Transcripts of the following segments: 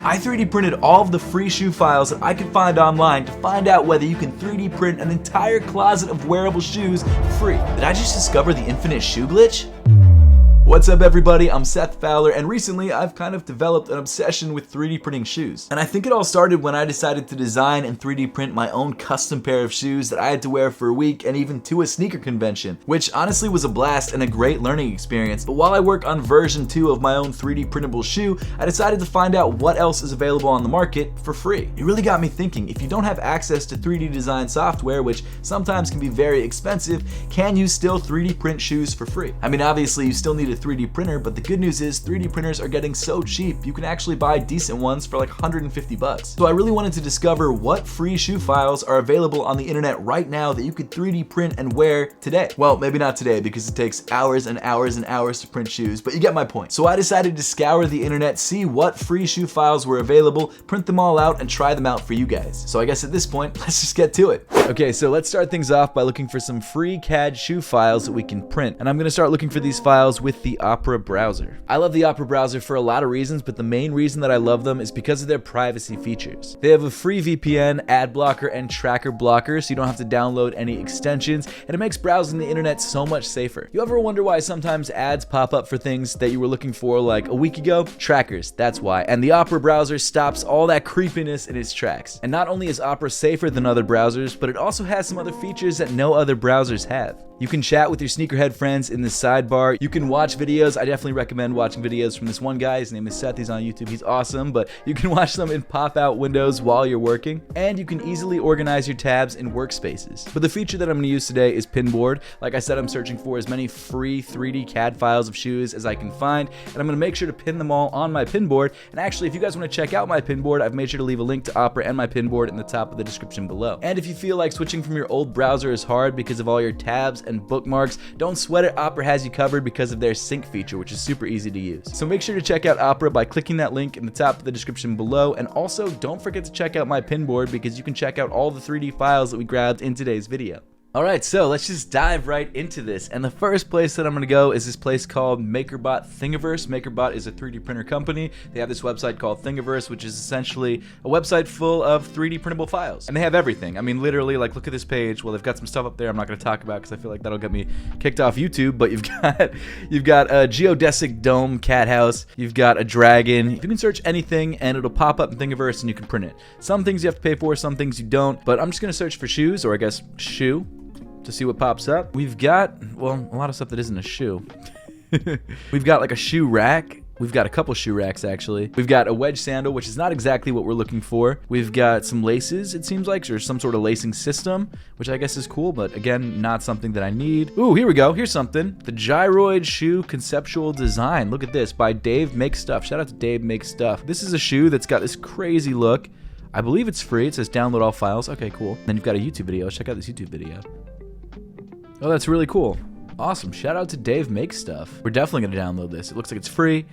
I 3D printed all of the free shoe files that I could find online to find out whether you can 3D print an entire closet of wearable shoes for free. Did I just discover the infinite shoe glitch? What's up everybody, I'm Seth Fowler, and recently I've kind of developed an obsession with 3D printing shoes. And I think it all started when I decided to design and 3D print my own custom pair of shoes that I had to wear for a week and even to a sneaker convention, which honestly was a blast and a great learning experience. But while I work on version 2 of my own 3D printable shoe, I decided to find out what else is available on the market for free. It really got me thinking, if you don't have access to 3D design software, which sometimes can be very expensive, can you still 3D print shoes for free? I mean, obviously you still need a 3D printer, but the good news is 3D printers are getting so cheap, you can actually buy decent ones for like 150 bucks. So I really wanted to discover what free shoe files are available on the internet right now that you could 3D print and wear today. Well, maybe not today because it takes hours and hours and hours to print shoes, but you get my point. So I decided to scour the internet, see what free shoe files were available, print them all out, and try them out for you guys. So I guess at this point, let's just get to it. Okay, so let's start things off by looking for some free CAD shoe files that we can print. And I'm gonna start looking for these files with the Opera browser. I love the Opera browser for a lot of reasons, but the main reason that I love them is because of their privacy features. They have a free VPN, ad blocker, and tracker blocker, so you don't have to download any extensions, and it makes browsing the internet so much safer. You ever wonder why sometimes ads pop up for things that you were looking for like a week ago? Trackers, that's why. And the Opera browser stops all that creepiness in its tracks. And not only is Opera safer than other browsers, but it also has some other features that no other browsers have. You can chat with your sneakerhead friends in the sidebar. You can watch videos. I definitely recommend watching videos from this one guy. His name is Seth. He's on YouTube. He's awesome, but you can watch them in pop-out windows while you're working. And you can easily organize your tabs in workspaces. But the feature that I'm gonna use today is Pinboard. Like I said, I'm searching for as many free 3D CAD files of shoes as I can find, and I'm gonna make sure to pin them all on my Pinboard. And actually, if you guys wanna check out my Pinboard, I've made sure to leave a link to Opera and my Pinboard in the top of the description below. And if you feel like switching from your old browser is hard because of all your tabs and bookmarks, don't sweat it. Opera has you covered because of their sync feature, which is super easy to use. So make sure to check out Opera by clicking that link in the top of the description below, and also don't forget to check out my Pinboard because you can check out all the 3D files that we grabbed in today's video. Alright, so let's just dive right into this. And the first place that I'm gonna go is this place called MakerBot Thingiverse. MakerBot is a 3D printer company. They have this website called Thingiverse, which is essentially a website full of 3D printable files. And they have everything. I mean, literally, like, look at this page. Well, they've got some stuff up there I'm not gonna talk about because I feel like that'll get me kicked off YouTube, but you've got a geodesic dome cat house, you've got a dragon. You can search anything and it'll pop up in Thingiverse and you can print it. Some things you have to pay for, some things you don't, but I'm just gonna search for shoes, or I guess shoe, to see what pops up. We've got, well, a lot of stuff that isn't a shoe. We've got like a shoe rack. We've got a couple shoe racks actually. We've got a wedge sandal, which is not exactly what we're looking for. We've got some laces, it seems like, or some sort of lacing system, which I guess is cool, but again, not something that I need. Ooh, here we go, here's something. The Gyroid Shoe Conceptual Design. Look at this, by Dave Makes Stuff. Shout out to Dave Makes Stuff. This is a shoe that's got this crazy look. I believe it's free. It says download all files. Okay, cool. Then you've got a YouTube video. Let's check out this YouTube video. Oh, that's really cool. Awesome. Shout out to Dave Makes Stuff. We're definitely going to download this. It looks like it's free.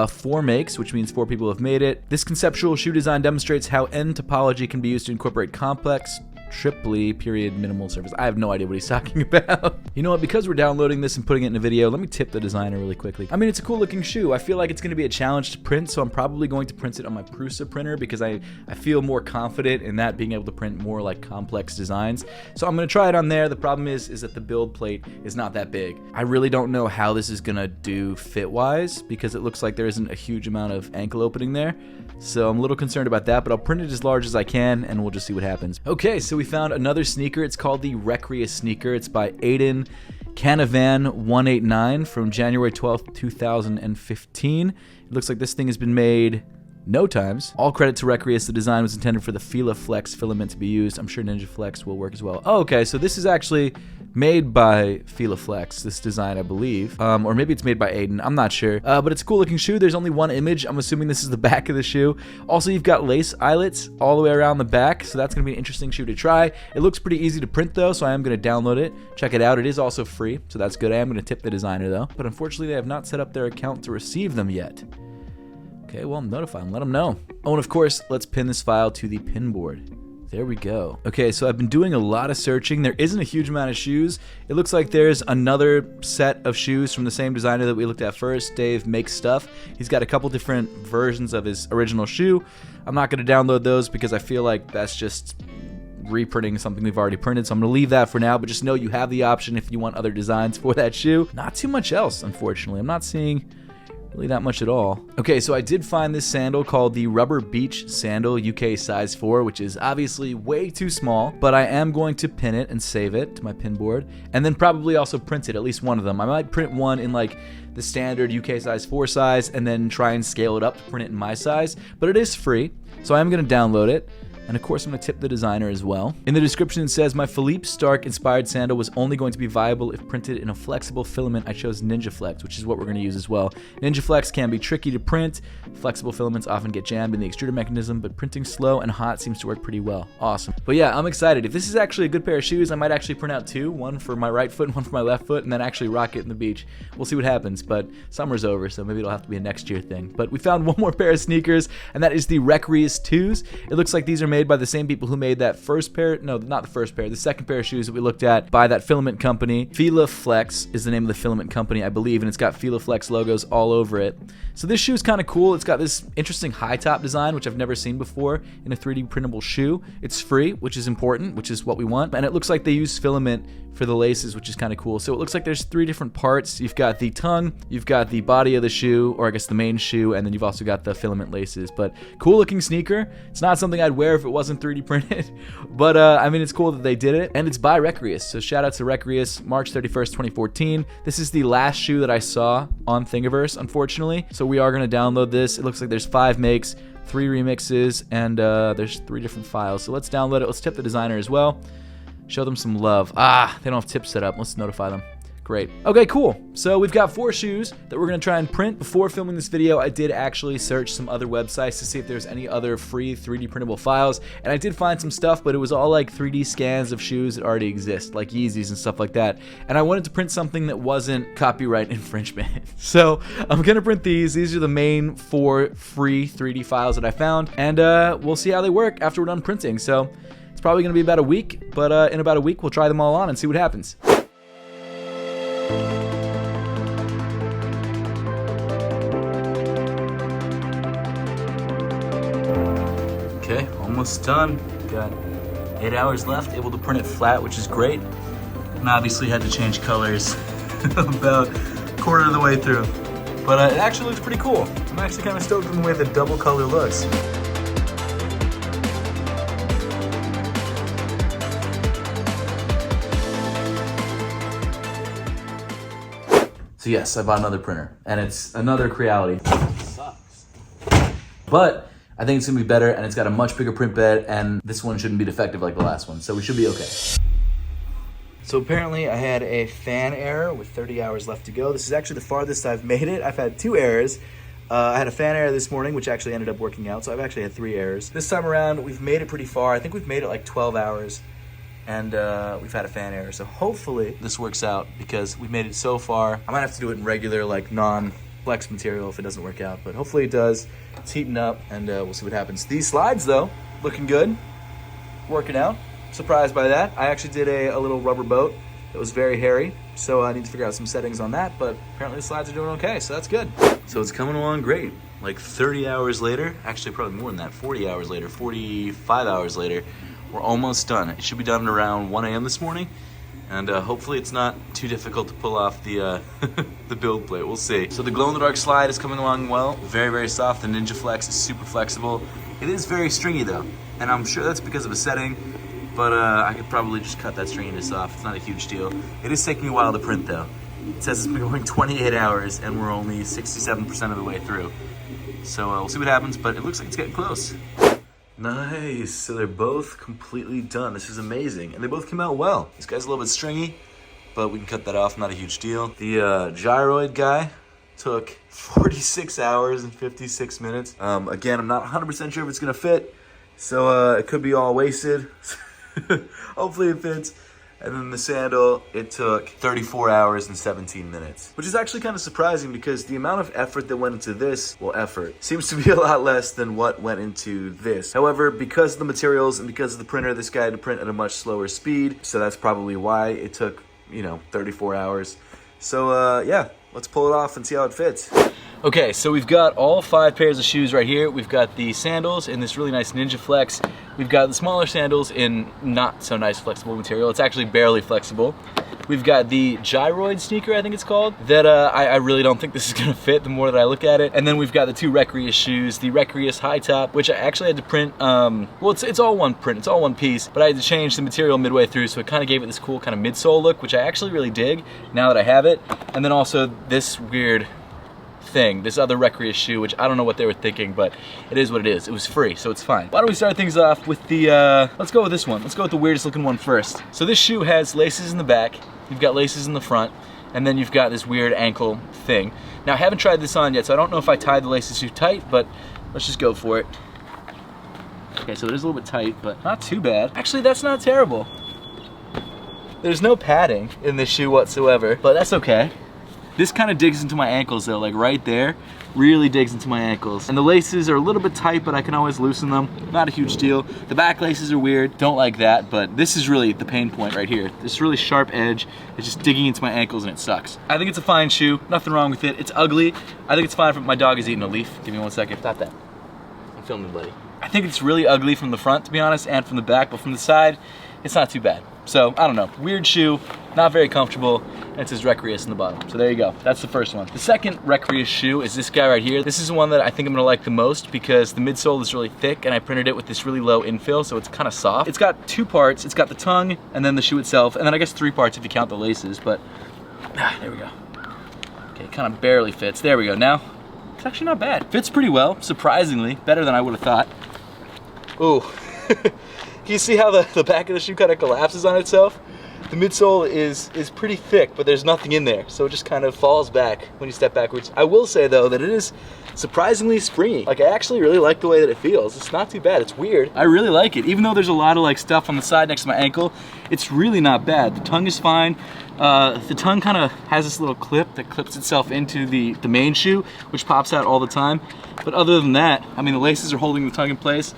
4 makes, which means 4 people have made it. This conceptual shoe design demonstrates how end topology can be used to incorporate complex, triply period minimal surface. I have no idea what he's talking about. You know what, because we're downloading this and putting it in a video, let me tip the designer really quickly. I mean, it's a cool looking shoe. I feel like it's going to be a challenge to print, so I'm probably going to print it on my Prusa printer because I feel more confident in that, being able to print more like complex designs. So I'm going to try it on there. The problem is that the build plate is not that big. I really don't know how this is going to do fit wise because it looks like there isn't a huge amount of ankle opening there. So I'm a little concerned about that, but I'll print it as large as I can and we'll just see what happens. Okay, so we found another sneaker. It's called the Recreus sneaker. It's by Aiden Canavan 189 from January 12th, 2015. It looks like this thing has been made no times. All credit to Recreus. The design was intended for the Fila Flex filament to be used. I'm sure Ninja Flex will work as well. Oh, okay, so this is actually made by Fila Flex, this design, I believe. Or maybe it's made by Aiden, I'm not sure. But it's a cool looking shoe. There's only one image. I'm assuming this is the back of the shoe. Also, you've got lace eyelets all the way around the back, so that's gonna be an interesting shoe to try. It looks pretty easy to print though, so I am gonna download it. Check it out. It is also free, so that's good. I am gonna tip the designer though. But unfortunately, they have not set up their account to receive them yet. Okay, well, notify them, let them know. Oh, and of course, let's pin this file to the Pinboard. There we go. Okay, so I've been doing a lot of searching. There isn't a huge amount of shoes. It looks like there's another set of shoes from the same designer that we looked at first, Dave Makes Stuff. He's got a couple different versions of his original shoe. I'm not going to download those because I feel like that's just reprinting something we've already printed, so I'm going to leave that for now, but just know you have the option if you want other designs for that shoe. Not too much else, unfortunately. I'm not seeing really that much at all. Okay, so I did find this sandal called the Rubber Beach Sandal UK size 4, which is obviously way too small, but I am going to pin it and save it to my pin board, and then probably also print it, at least one of them. I might print one in like the standard UK size 4 size, and then try and scale it up to print it in my size, but it is free, so I am going to download it. And of course, I'm going to tip the designer as well. In the description, it says, my Philippe Starck inspired sandal was only going to be viable if printed in a flexible filament. I chose Ninja Flex, which is what we're going to use as well. Ninja Flex can be tricky to print. Flexible filaments often get jammed in the extruder mechanism, but printing slow and hot seems to work pretty well. Awesome. But yeah, I'm excited. If this is actually a good pair of shoes, I might actually print out two, one for my right foot and one for my left foot, and then actually rock it in the beach. We'll see what happens, but summer's over, so maybe it'll have to be a next year thing. But we found one more pair of sneakers, and that is the Recrius 2s. It looks like these are made by the same people who made that first pair, no, not the first pair, the second pair of shoes that we looked at by that filament company. Fila Flex is the name of the filament company, I believe, and it's got Fila Flex logos all over it. So this shoe is kind of cool. It's got this interesting high top design, which I've never seen before in a 3D printable shoe. It's free, which is important, which is what we want. And it looks like they use filament for the laces, which is kind of cool. So it looks like there's three different parts. You've got the tongue, you've got the body of the shoe, or I guess the main shoe, and then you've also got the filament laces. But cool looking sneaker. It's not something I'd wear if it wasn't 3D printed, but I mean, it's cool that they did it, and it's by Recrius. So shout out to Recrius, March 31st, 2014. This is the last shoe that I saw on Thingiverse, unfortunately. So we are going to download this. It looks like there's 5 makes, 3 remixes, and there's 3 different files. So let's download it. Let's tip the designer as well. Show them some love. They don't have tips set up. Let's notify them. Great. Okay, cool. So we've got 4 shoes that we're going to try and print. Before filming this video, I did actually search some other websites to see if there's any other free 3D printable files, and I did find some stuff, but it was all like 3D scans of shoes that already exist, like Yeezys and stuff like that, and I wanted to print something that wasn't copyright infringement. So I'm going to print these. These are the main 4 free 3D files that I found, and we'll see how they work after we're done printing. So it's probably going to be about a week, but in about a week, we'll try them all on and see what happens. Okay, almost done. Got 8 hours left, able to print it flat, which is great. And obviously had to change colors about a quarter of the way through. But it actually looks pretty cool. I'm actually kind of stoked on the way the double color looks. So yes, I bought another printer, and it's another Creality. It sucks. But I think it's gonna be better, and it's got a much bigger print bed, and this one shouldn't be defective like the last one, so we should be okay. So apparently I had a fan error with 30 hours left to go. This is actually the farthest I've made it. I've had 2 errors. I had a fan error this morning, which actually ended up working out, so I've actually had 3 errors. This time around, we've made it pretty far. I think we've made it like 12 hours. And we've had a fan error, so hopefully this works out because we've made it so far. I might have to do it in regular, like non-flex material if it doesn't work out, but hopefully it does. It's heating up, and we'll see what happens. These slides, though, looking good, working out. Surprised by that. I actually did a little rubber boat that was very hairy, so I need to figure out some settings on that, but apparently the slides are doing okay, so that's good. So it's coming along great. Like 30 hours later, actually probably more than that, 40 hours later, 45 hours later, we're almost done. It should be done around 1 a.m. this morning, and hopefully it's not too difficult to pull off the the build plate. We'll see. So the glow-in-the-dark slide is coming along well. Very, very soft. The Ninja Flex is super flexible. It is very stringy though, and I'm sure that's because of a setting, but I could probably just cut that stringiness off. It's not a huge deal. It is taking a while to print though. It says it's been going 28 hours, and we're only 67% of the way through. So we'll see what happens, but it looks like it's getting close. Nice, so they're both completely done. This is amazing, and they both came out well. This guy's a little bit stringy, but we can cut that off, not a huge deal. The gyroid guy took 46 hours and 56 minutes. Again, I'm not 100% sure if it's gonna fit, so it could be all wasted. Hopefully it fits. And then the sandal, it took 34 hours and 17 minutes, which is actually kind of surprising because the amount of effort that went into this, well, effort, seems to be a lot less than what went into this. However, because of the materials and because of the printer, this guy had to print at a much slower speed, so that's probably why it took, 34 hours. So, yeah, let's pull it off and see how it fits. Okay, so we've got all 5 pairs of shoes right here. We've got the sandals in this really nice Ninja Flex. We've got the smaller sandals in not so nice flexible material. It's actually barely flexible. We've got the gyroid sneaker, I think it's called, that I really don't think this is gonna fit the more that I look at it. And then we've got the 2 Recreus shoes, the Recreus high top, which I actually had to print, well, it's all one print, it's all one piece, but I had to change the material midway through, so it kind of gave it this cool kind of midsole look, which I actually really dig now that I have it. And then also this weird thing, this other Recreus shoe, which I don't know what they were thinking, but it is what it is. It was free, so it's fine. Why don't we start things off with the, let's go with this one. Let's go with the weirdest looking one first. So this shoe has laces in the back, you've got laces in the front, and then you've got this weird ankle thing. Now I haven't tried this on yet, so I don't know if I tied the laces too tight, but let's just go for it. Okay, so it is a little bit tight, but not too bad. Actually, that's not terrible. There's no padding in this shoe whatsoever, but that's okay. This kind of digs into my ankles though, like right there, really digs into my ankles. And the laces are a little bit tight, but I can always loosen them. Not a huge deal. The back laces are weird, don't like that, but this is really the pain point right here. This really sharp edge is just digging into my ankles and it sucks. I think it's a fine shoe, nothing wrong with it. It's ugly. I think it's fine for, my dog is eating a leaf. Give me one second, stop that. I'm filming, buddy. I think it's really ugly from the front, to be honest, and from the back, but from the side, it's not too bad. So, I don't know, weird shoe, not very comfortable, and it says Recreus in the bottom. So there you go, that's the first one. The second Recreus shoe is this guy right here. This is the one that I think I'm gonna like the most because the midsole is really thick and I printed it with this really low infill, so it's kind of soft. It's got 2 parts, it's got the tongue and then the shoe itself, and then I guess 3 parts if you count the laces, but there we go. Okay, kind of barely fits, there we go. Now, it's actually not bad. Fits pretty well, surprisingly, better than I would have thought. Ooh. Can you see how the back of the shoe kind of collapses on itself? The midsole is pretty thick, but there's nothing in there, so it just kind of falls back when you step backwards. I will say though that it is surprisingly springy. Like I actually really like the way that it feels. It's not too bad, it's weird. I really like it. Even though there's a lot of like stuff on the side next to my ankle, it's really not bad. The tongue is fine. The tongue kind of has this little clip that clips itself into the main shoe, which pops out all the time. But other than that, I mean the laces are holding the tongue in place.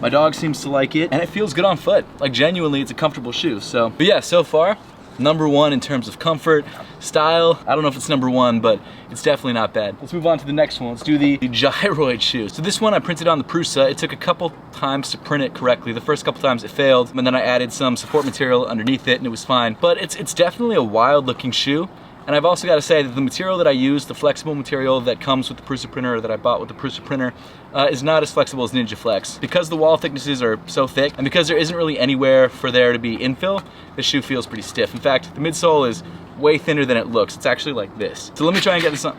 My dog seems to like it, and it feels good on foot. Like genuinely, it's a comfortable shoe. So, but yeah, so far, #1 in terms of comfort, style. I don't know if it's #1, but it's definitely not bad. Let's move on to the next one. Let's do the gyroid shoe. So this one I printed on the Prusa. It took a couple times to print it correctly. The first couple times it failed, and then I added some support material underneath it, and it was fine. But it's definitely a wild looking shoe. And I've also got to say that the material that I use, the flexible material that comes with the Prusa printer, or that I bought with the Prusa printer, is not as flexible as Ninja Flex. Because the wall thicknesses are so thick, and because there isn't really anywhere for there to be infill, this shoe feels pretty stiff. In fact, the midsole is way thinner than it looks. It's actually like this. So let me try and get this on.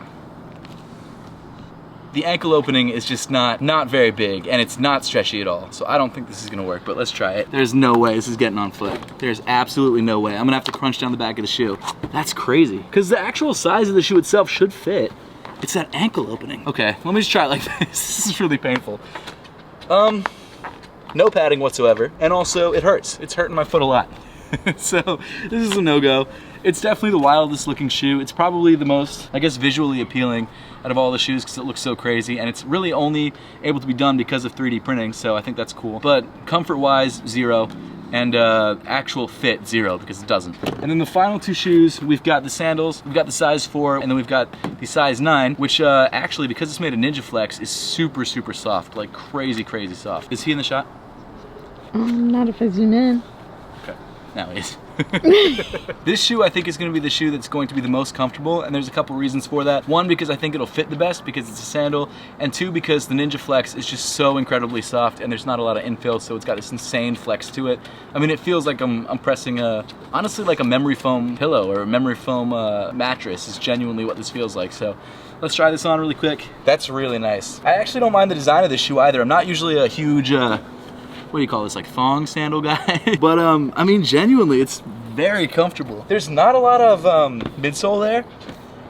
The ankle opening is just not very big, and it's not stretchy at all. So I don't think this is gonna work, but let's try it. There's no way this is getting on foot. There's absolutely no way. I'm gonna have to crunch down the back of the shoe. That's crazy. Because the actual size of the shoe itself should fit. It's that ankle opening. Okay, let me just try it like this. This is really painful. No padding whatsoever, and also it hurts. It's hurting my foot a lot. So this is a no-go. It's definitely the wildest looking shoe. It's probably the most, I guess, visually appealing out of all the shoes because it looks so crazy, and it's really only able to be done because of 3D printing, so I think that's cool. But comfort-wise, 0, and actual fit, 0, because it doesn't. And then the final 2 shoes, we've got the sandals, we've got the size 4, and then we've got the size 9, which actually, because it's made of Ninja Flex, is super, super soft, like crazy, crazy soft. Is he in the shot? Not if I zoom in. Okay, now he is. This shoe I think is going to be the shoe that's going to be the most comfortable, and there's a couple reasons for that. 1, because I think it'll fit the best because it's a sandal, and 2, because the Ninja Flex is just so incredibly soft and there's not a lot of infill, so it's got this insane flex to it. I mean, it feels like I'm pressing honestly like a memory foam pillow or a memory foam mattress is genuinely what this feels like. So let's try this on really quick. That's really nice. I actually don't mind the design of this shoe either. I'm not usually a huge what do you call this, like thong sandal guy? But I mean, genuinely, it's very comfortable. There's not a lot of midsole there.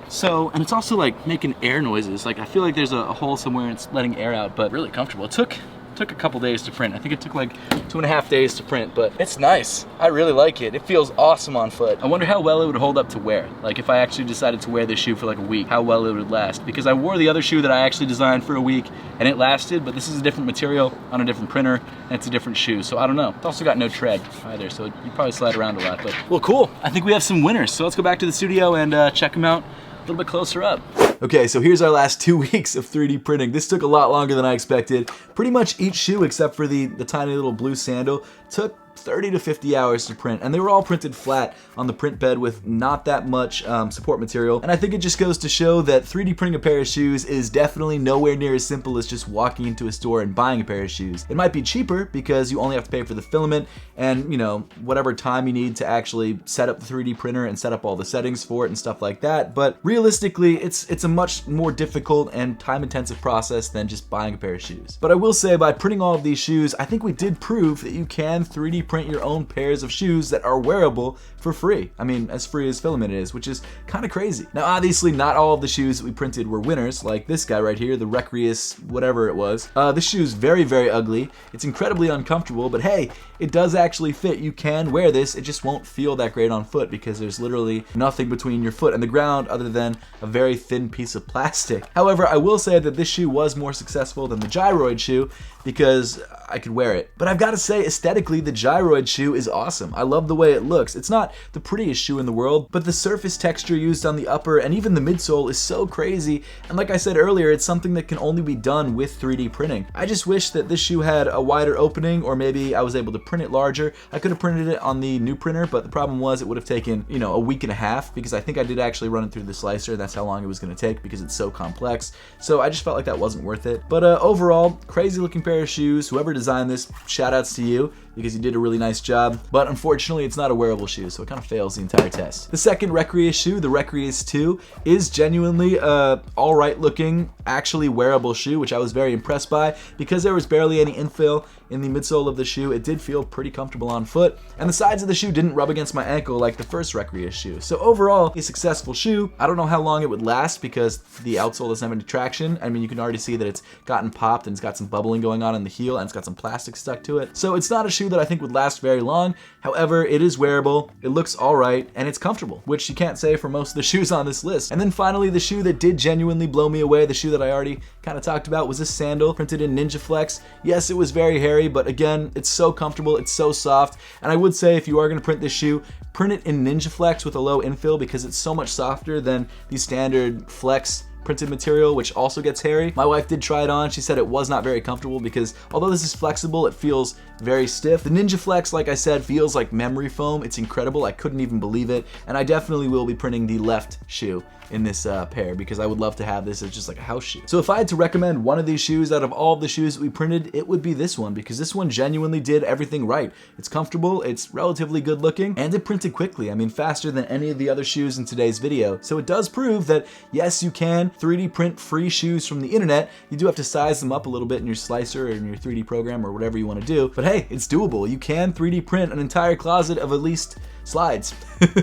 So, and it's also like making air noises. Like I feel like there's a hole somewhere and it's letting air out, but really comfortable. It took took a couple days to print. I think it took like 2.5 days to print, but it's nice. I really like it. It feels awesome on foot. I wonder how well it would hold up to wear. Like if I actually decided to wear this shoe for like a week, how well it would last. Because I wore the other shoe that I actually designed for a week and it lasted, but this is a different material on a different printer and it's a different shoe. So I don't know. It's also got no tread either, so you probably slide around a lot. But well, cool. I think we have some winners. So let's go back to the studio and check them out a little bit closer up. Okay, so here's our last 2 weeks of 3D printing. This took a lot longer than I expected. Pretty much each shoe, except for the tiny little blue sandal, took 30 to 50 hours to print, and they were all printed flat on the print bed with not that much support material. And I think it just goes to show that 3D printing a pair of shoes is definitely nowhere near as simple as just walking into a store and buying a pair of shoes. It might be cheaper because you only have to pay for the filament and, you know, whatever time you need to actually set up the 3D printer and set up all the settings for it and stuff like that. But realistically, it's a much more difficult and time-intensive process than just buying a pair of shoes. But I will say, by printing all of these shoes, I think we did prove that you can 3D print your own pairs of shoes that are wearable for free. I mean, as free as filament is, which is kind of crazy. Now, obviously, not all of the shoes that we printed were winners, like this guy right here, the Recreus, whatever it was. This shoe is very, very ugly. It's incredibly uncomfortable, but hey, it does actually fit. You can wear this. It just won't feel that great on foot because there's literally nothing between your foot and the ground other than a very thin piece of plastic. However, I will say that this shoe was more successful than the Gyroid shoe because I could wear it. But I've got to say, aesthetically, the Gyroid shoe is awesome. I love the way it looks. It's not the prettiest shoe in the world, but the surface texture used on the upper and even the midsole is so crazy. And like I said earlier, it's something that can only be done with 3D printing. I just wish that this shoe had a wider opening, or maybe I was able to print it larger. I could have printed it on the new printer, but the problem was it would have taken, you know, a week and a half because I think I did actually run it through the slicer. That's how long it was going to take because it's so complex. So I just felt like that wasn't worth it. But overall, crazy looking pair of shoes. Whoever designed this, shout outs to you because you did a really nice job. But unfortunately, it's not a wearable shoe, so it kind of fails the entire test. The second Recreus shoe, the Recreus 2, is genuinely a alright looking, actually wearable shoe, which I was very impressed by. Because there was barely any infill in the midsole of the shoe, it did feel pretty comfortable on foot, and the sides of the shoe didn't rub against my ankle like the first Recreus shoe. So overall, a successful shoe. I don't know how long it would last because the outsole doesn't have any traction. I mean, you can already see that it's gotten popped and it's got some bubbling going on in the heel and it's got some plastic stuck to it. So it's not a shoe that I think would last very long. However, it is wearable, it looks alright, and it's comfortable, which you can't say for most of the shoes on this list. And then finally, the shoe that did genuinely blow me away, the shoe that I already kind of talked about, was this sandal printed in Ninja Flex. Yes, it was very hairy, but again, it's so comfortable, it's so soft. And I would say if you are going to print this shoe, print it in Ninja Flex with a low infill because it's so much softer than the standard Flex printed material, which also gets hairy. My wife did try it on. She said it was not very comfortable because although this is flexible, it feels very stiff. The Ninja Flex, like I said, feels like memory foam. It's incredible. I couldn't even believe it. And I definitely will be printing the left shoe in this pair because I would love to have this as just like a house shoe. So if I had to recommend one of these shoes out of all of the shoes that we printed, it would be this one because this one genuinely did everything right. It's comfortable, it's relatively good looking, and it printed quickly. I mean, faster than any of the other shoes in today's video. So it does prove that yes, you can 3D print free shoes from the internet. You do have to size them up a little bit in your slicer or in your 3D program or whatever you want to do. But hey, it's doable. You can 3D print an entire closet of at least slides.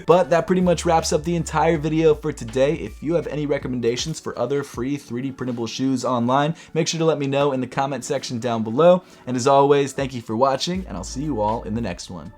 But that pretty much wraps up the entire video for today. If you have any recommendations for other free 3D printable shoes online, make sure to let me know in the comment section down below. And as always, thank you for watching, and I'll see you all in the next one.